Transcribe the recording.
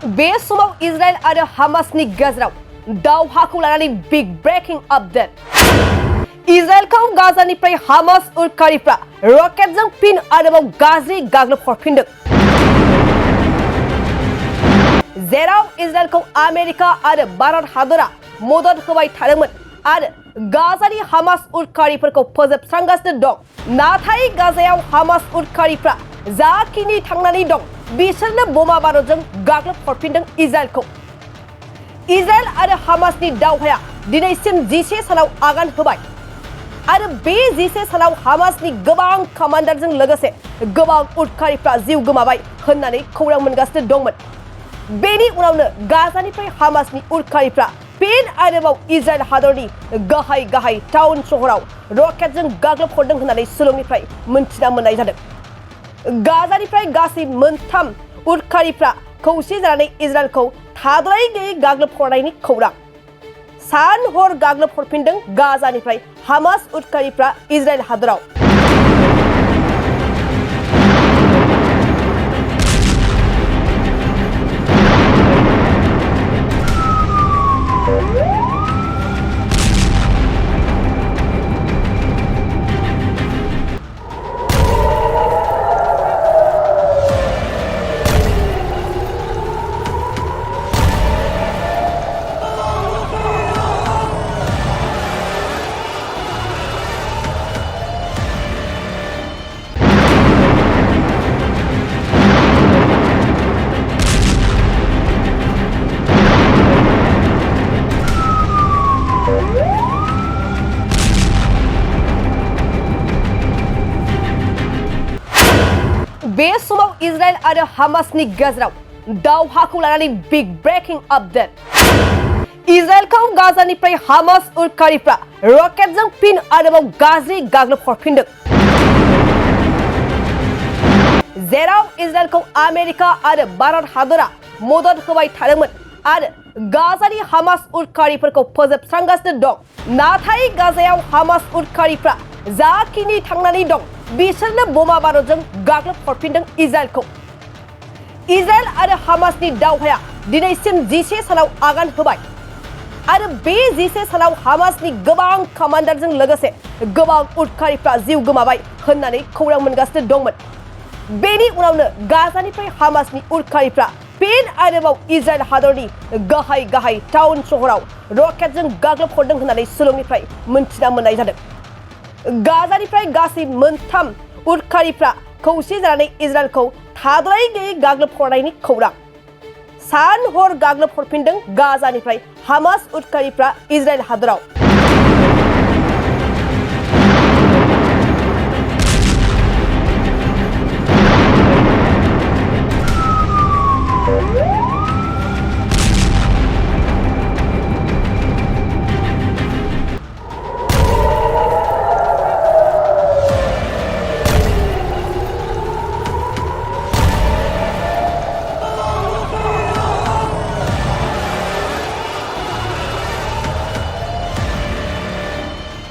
बे समाव इजराइल आरो हामासनि गेजेराव दावहाखौ लानानै बिग ब्रेकिं आपडेट। इजराइलखौ गाजानिफ्राय हामास उरखारिफ्रा रकेटजों फिन आरोबाव गाज्रि गाग्लोबहरफिनदों, जेराव इजराइलखौ आमेरिका आरो भारत हादरा मदद होबाय थादोंमोन आरो गाजानि हामास उरखारिफोरखौ फोजोबस्रांगासिनो दं। नाथाय गाजायाव हामास उरखारिफ्रा जाखिनि थांनानै दं बिसोरनो बमा बारुदजों गाग्लोबहरफिनदों इजराइलखौ। इजराइल आरो हामासनि दावहाया दिनैसिम 11 सानाव आगान होबाय आरो बे 11 सानाव हामासनि गोबां कामान्डारजों लोगोसे गोबां उरखारिफ्रा जिउ गोमाबाय होननानै खौरां मोनगासिनो दंमोन। बेनि उनावनो गाजानिफ्राय हामासनि उरखारिफ्रा फिन आरोबाव इजराइल हादरनि गाहाय टाउन सहराव रकेटजों गाग्लोबहरदों होननानै सुलुंनिफ्राय मोनथिना मोननाय जादों। गाजानिफ्राय गासै 3 उरखारिफ्रा खौसे जानानै इजराइलखौ थाद'नाय गैयै गाग्लोबहरनायनि खौरां। सान हर गाग्लोबहरफिनदों गाजानिफ्राय हामास उरखारिफ्रा इजराइल हादराव। बे समाव इजराइल आरो हामासनि गेजेराव दावहाखौ लानानै बिग ब्रेकिं आपडेट। इजराइलखौ गाजानिफ्राय हामास उरखारिफ्रा रकेटजों फिन आरोबाव गाज्रि गाग्लोबहरफिनदों, जेराव इजराइलखौ आमेरिका आरो भारत हादरा मदद होबाय थादोंमोन आरो गाजानि हामास उरखारिफोरखौ फोजोबस्रांगासिनो दं। नाथाय गाजायाव हामास उरखारिफ्रा जाखिनि थांनानै दं बिसोरनो बमा बारुदजों गाग्लोबहरफिनदों इजराइलखौ। इजराइल आरो हामासनि दावहाया दिनैसिम 11 सानाव आगान होबाय आरो बे 11 सानाव हामासनि गोबां कामान्डारजों लोगोसे गोबां उरखारिफ्रा जिउ गोमाबाय होननानै खौरां मोनगासिनो दंमोन। बेनि उनावनो गाजानिफ्राय हामासनि उरखारिफ्रा फिन आरोबाव इजराइल हादरनि गाहाय टाउन सहराव रकेटजों गाग्लोबहरदों होननानै सुलुंनिफ्राय मोनथिना मोननाय जादों। गाजानिफ्राय गासै 3 उरखारिफ्रा खौसे जानानै इजराइलखौ थाद'नाय गैयै गाग्लोबहरनायनि खौरां। सान हर गाग्लोबहरफिनदों गाजानिफ्राय हामास उरखारिफ्रा इजराइल हादराव।